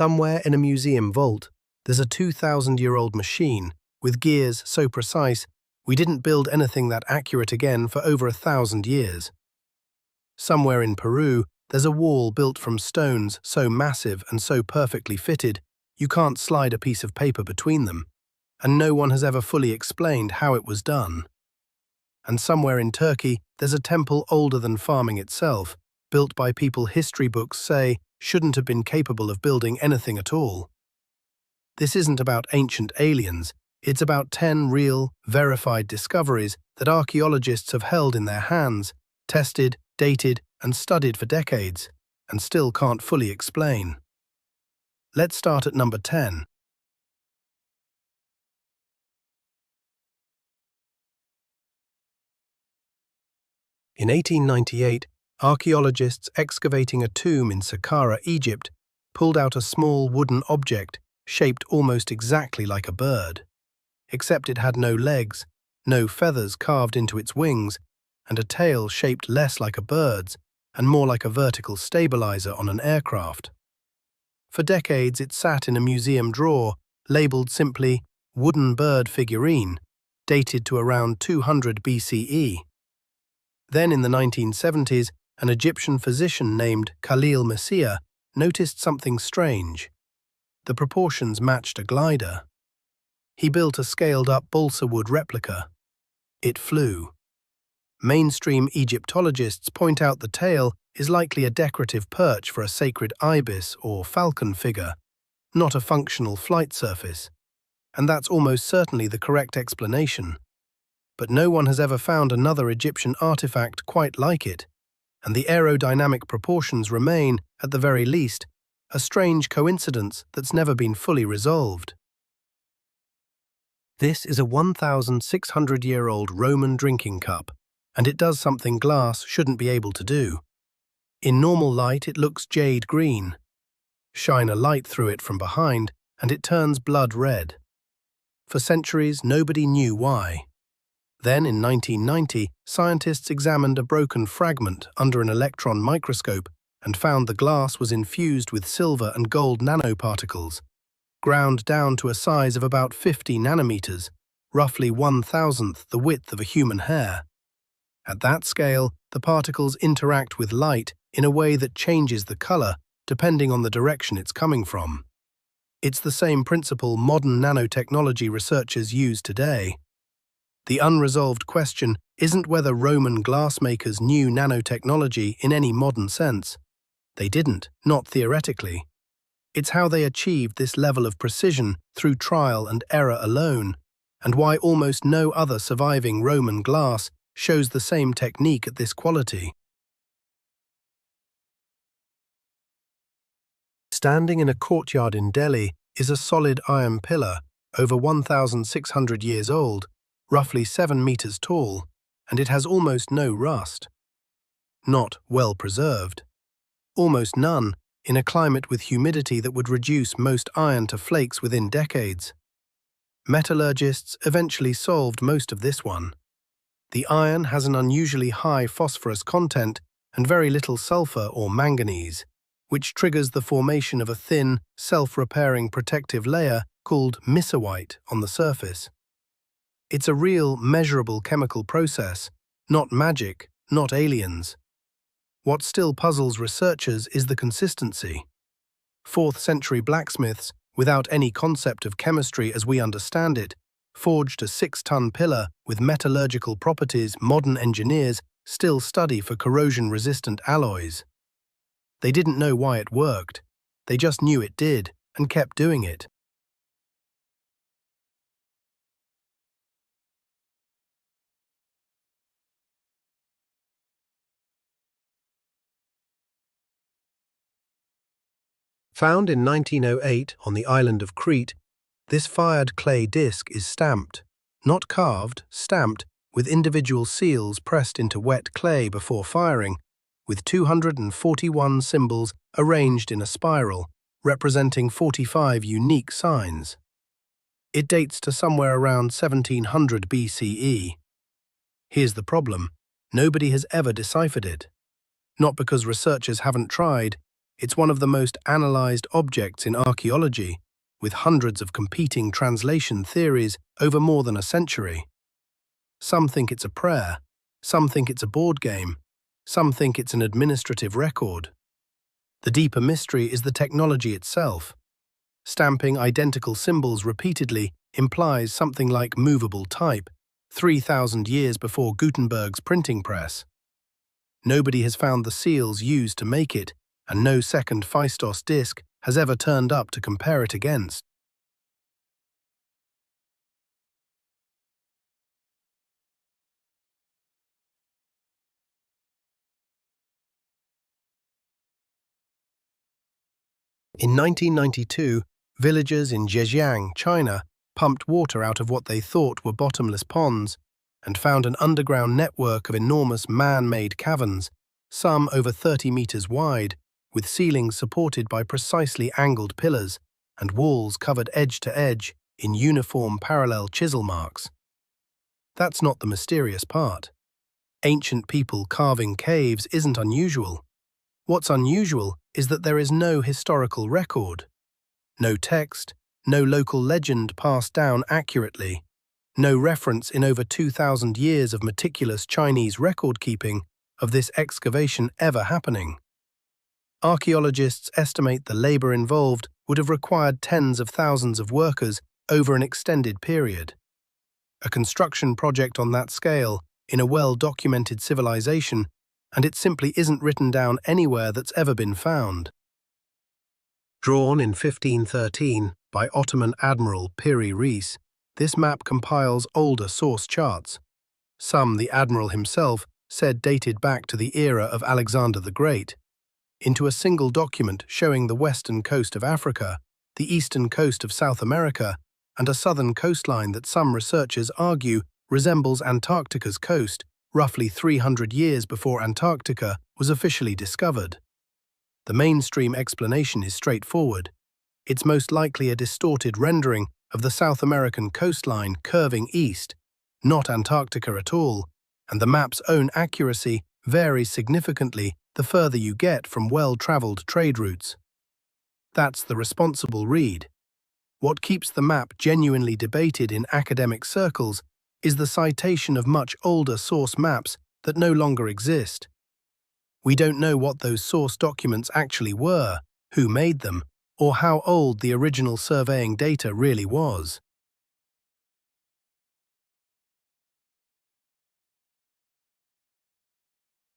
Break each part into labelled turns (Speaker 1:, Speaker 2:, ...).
Speaker 1: Somewhere in a museum vault, there's a 2,000-year-old machine with gears so precise we didn't build anything that accurate again for over 1,000 years. Somewhere in Peru, there's a wall built from stones so massive and so perfectly fitted you can't slide a piece of paper between them, and no one has ever fully explained how it was done. And somewhere in Turkey, there's a temple older than farming itself, built by people history books say shouldn't have been capable of building anything at all. This isn't about ancient aliens, it's about 10 real, verified discoveries that archaeologists have held in their hands, tested, dated, and studied for decades, and still can't fully explain. Let's start at number 10. In 1898, archaeologists excavating a tomb in Saqqara, Egypt, pulled out a small wooden object shaped almost exactly like a bird, except it had no legs, no feathers carved into its wings, and a tail shaped less like a bird's and more like a vertical stabilizer on an aircraft. For decades it sat in a museum drawer, labeled simply wooden bird figurine, dated to around 200 BCE. Then in the 1970s, an Egyptian physician named Khalil Messiah noticed something strange. The proportions matched a glider. He built a scaled-up balsa wood replica. It flew. Mainstream Egyptologists point out the tail is likely a decorative perch for a sacred ibis or falcon figure, not a functional flight surface. And that's almost certainly the correct explanation. But no one has ever found another Egyptian artifact quite like it, and the aerodynamic proportions remain, at the very least, a strange coincidence that's never been fully resolved. This is a 1,600-year-old Roman drinking cup, and it does something glass shouldn't be able to do. In normal light, it looks jade green. Shine a light through it from behind, and it turns blood red. For centuries, nobody knew why. Then, in 1990, scientists examined a broken fragment under an electron microscope and found the glass was infused with silver and gold nanoparticles, ground down to a size of about 50 nanometers, roughly 1,000th the width of a human hair. At that scale, the particles interact with light in a way that changes the color depending on the direction it's coming from. It's the same principle modern nanotechnology researchers use today. The unresolved question isn't whether Roman glassmakers knew nanotechnology in any modern sense. They didn't, not theoretically. It's how they achieved this level of precision through trial and error alone, and why almost no other surviving Roman glass shows the same technique at this quality. Standing in a courtyard in Delhi is a solid iron pillar, over 1,600 years old, roughly 7 meters tall, and it has almost no rust. Not well preserved. Almost none, in a climate with humidity that would reduce most iron to flakes within decades. Metallurgists eventually solved most of this one. The iron has an unusually high phosphorus content and very little sulfur or manganese, which triggers the formation of a thin, self-repairing protective layer called misawite on the surface. It's a real, measurable chemical process, not magic, not aliens. What still puzzles researchers is the consistency. 4th-century blacksmiths, without any concept of chemistry as we understand it, forged a 6-ton pillar with metallurgical properties modern engineers still study for corrosion-resistant alloys. They didn't know why it worked. They just knew it did, and kept doing it. Found in 1908 on the island of Crete, this fired clay disc is stamped, not carved, stamped, with individual seals pressed into wet clay before firing, with 241 symbols arranged in a spiral, representing 45 unique signs. It dates to somewhere around 1700 BCE. Here's the problem: nobody has ever deciphered it. Not because researchers haven't tried, It's one of the most analysed objects in archaeology, with hundreds of competing translation theories over more than a century. Some think it's a prayer, some think it's a board game, some think it's an administrative record. The deeper mystery is the technology itself. Stamping identical symbols repeatedly implies something like movable type, 3,000 years before Gutenberg's printing press. Nobody has found the seals used to make it, and no second Phaistos disc has ever turned up to compare it against. In 1992, villagers in Zhejiang, China, pumped water out of what they thought were bottomless ponds and found an underground network of enormous man-made caverns, some over 30 meters wide, with ceilings supported by precisely angled pillars and walls covered edge to edge in uniform parallel chisel marks. That's not the mysterious part. Ancient people carving caves isn't unusual. What's unusual is that there is no historical record. No text, no local legend passed down accurately, no reference in over 2,000 years of meticulous Chinese record-keeping of this excavation ever happening. Archaeologists estimate the labor involved would have required tens of thousands of workers over an extended period. A construction project on that scale, in a well-documented civilization, and it simply isn't written down anywhere that's ever been found. Drawn in 1513 by Ottoman Admiral Piri Reis, this map compiles older source charts. Some the Admiral himself said dated back to the era of Alexander the Great, into a single document showing the western coast of Africa, the eastern coast of South America, and a southern coastline that some researchers argue resembles Antarctica's coast, roughly 300 years before Antarctica was officially discovered. The mainstream explanation is straightforward. It's most likely a distorted rendering of the South American coastline curving east, not Antarctica at all, and the map's own accuracy varies significantly the further you get from well-traveled trade routes. That's the responsible read. What keeps the map genuinely debated in academic circles is the citation of much older source maps that no longer exist. We don't know what those source documents actually were, who made them, or how old the original surveying data really was.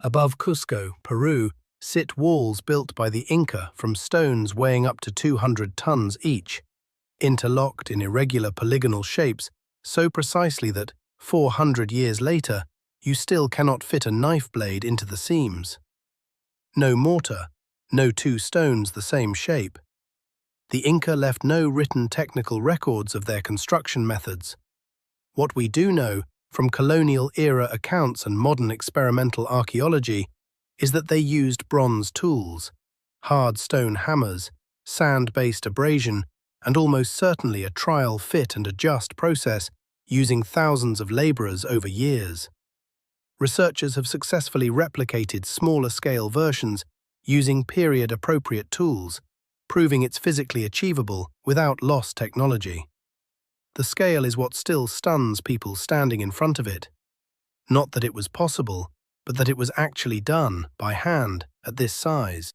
Speaker 1: Above Cusco, Peru, sit walls built by the Inca from stones weighing up to 200 tons each, interlocked in irregular polygonal shapes so precisely that, 400 years later, you still cannot fit a knife blade into the seams. No mortar, no two stones the same shape. The Inca left no written technical records of their construction methods. What we do know, from colonial-era accounts and modern experimental archaeology, is that they used bronze tools, hard stone hammers, sand-based abrasion, and almost certainly a trial fit and adjust process using thousands of laborers over years. Researchers have successfully replicated smaller-scale versions using period-appropriate tools, proving it's physically achievable without lost technology. The scale is what still stuns people standing in front of it. Not that it was possible, but that it was actually done by hand at this size.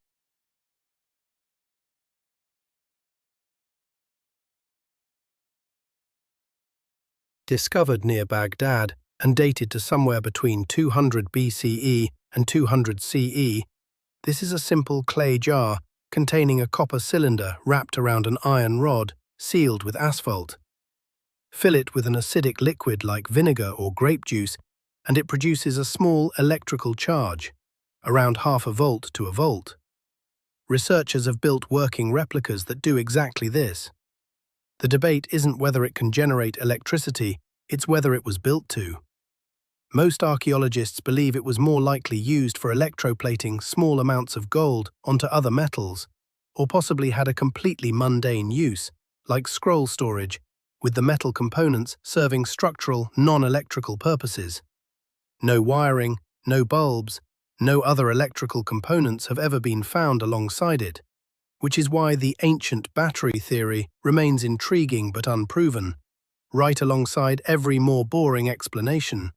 Speaker 1: Discovered near Baghdad and dated to somewhere between 200 BCE and 200 CE, this is a simple clay jar containing a copper cylinder wrapped around an iron rod, sealed with asphalt. Fill it with an acidic liquid like vinegar or grape juice, and it produces a small electrical charge, around half a volt to a volt. Researchers have built working replicas that do exactly this. The debate isn't whether it can generate electricity, it's whether it was built to. Most archaeologists believe it was more likely used for electroplating small amounts of gold onto other metals, or possibly had a completely mundane use, like scroll storage, with the metal components serving structural, non-electrical purposes. No wiring, no bulbs, No other electrical components have ever been found alongside it, which is why the ancient battery theory remains intriguing but unproven, right alongside every more boring explanation.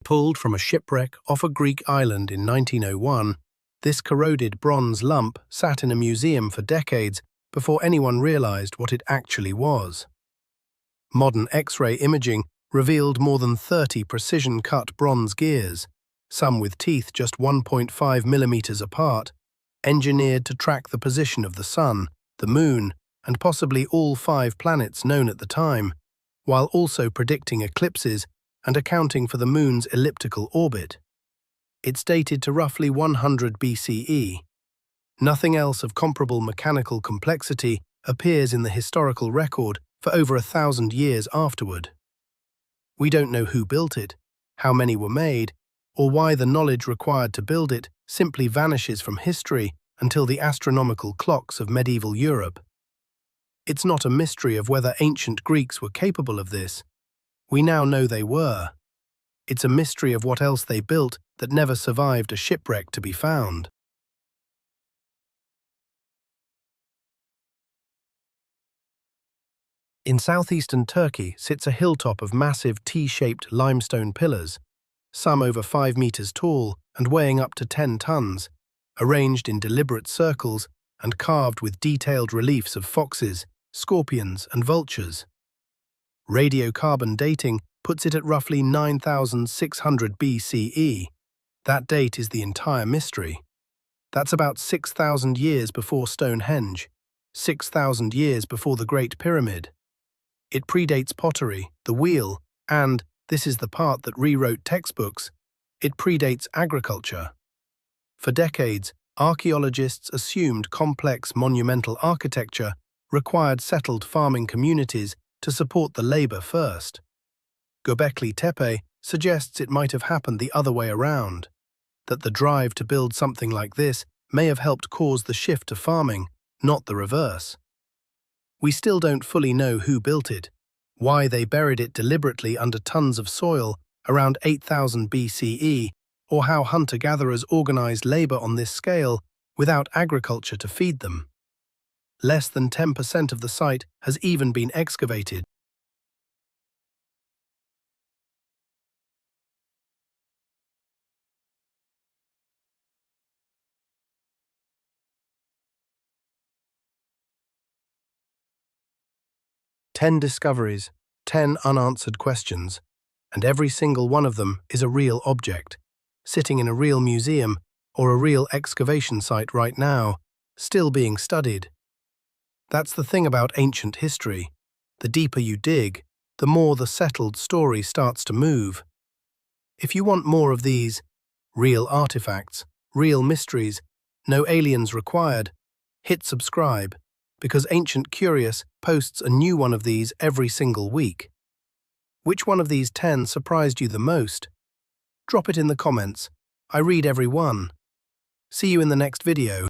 Speaker 1: Pulled from a shipwreck off a Greek island in 1901, this corroded bronze lump sat in a museum for decades before anyone realized what it actually was. Modern X-ray imaging revealed more than 30 precision-cut bronze gears, some with teeth just 1.5 millimeters apart, engineered to track the position of the Sun, the Moon, and possibly all 5 planets known at the time, while also predicting eclipses and accounting for the Moon's elliptical orbit. It's dated to roughly 100 BCE. Nothing else of comparable mechanical complexity appears in the historical record for over 1,000 years afterward. We don't know who built it, how many were made, or why the knowledge required to build it simply vanishes from history until the astronomical clocks of medieval Europe. It's not a mystery of whether ancient Greeks were capable of this. We now know they were. It's a mystery of what else they built that never survived a shipwreck to be found. In southeastern Turkey sits a hilltop of massive T-shaped limestone pillars, some over 5 meters tall and weighing up to 10 tons, arranged in deliberate circles and carved with detailed reliefs of foxes, scorpions, and vultures. Radiocarbon dating puts it at roughly 9,600 BCE. That date is the entire mystery. That's about 6,000 years before Stonehenge, 6,000 years before the Great Pyramid. It predates pottery, the wheel, and, this is the part that rewrote textbooks, it predates agriculture. For decades, archaeologists assumed complex monumental architecture required settled farming communities to support the labor first. Göbekli Tepe suggests it might have happened the other way around, that the drive to build something like this may have helped cause the shift to farming, not the reverse. We still don't fully know who built it, why they buried it deliberately under tons of soil around 8,000 BCE, or how hunter-gatherers organized labor on this scale without agriculture to feed them. Less than 10% of the site has even been excavated. Ten discoveries, 10 unanswered questions, and every single one of them is a real object, sitting in a real museum or a real excavation site right now, still being studied. That's the thing about ancient history. The deeper you dig, the more the settled story starts to move. If you want more of these, real artifacts, real mysteries, no aliens required, hit subscribe, because Ancient Curious posts a new one of these every single week. Which one of these 10 surprised you the most? Drop it in the comments. I read every one. See you in the next video.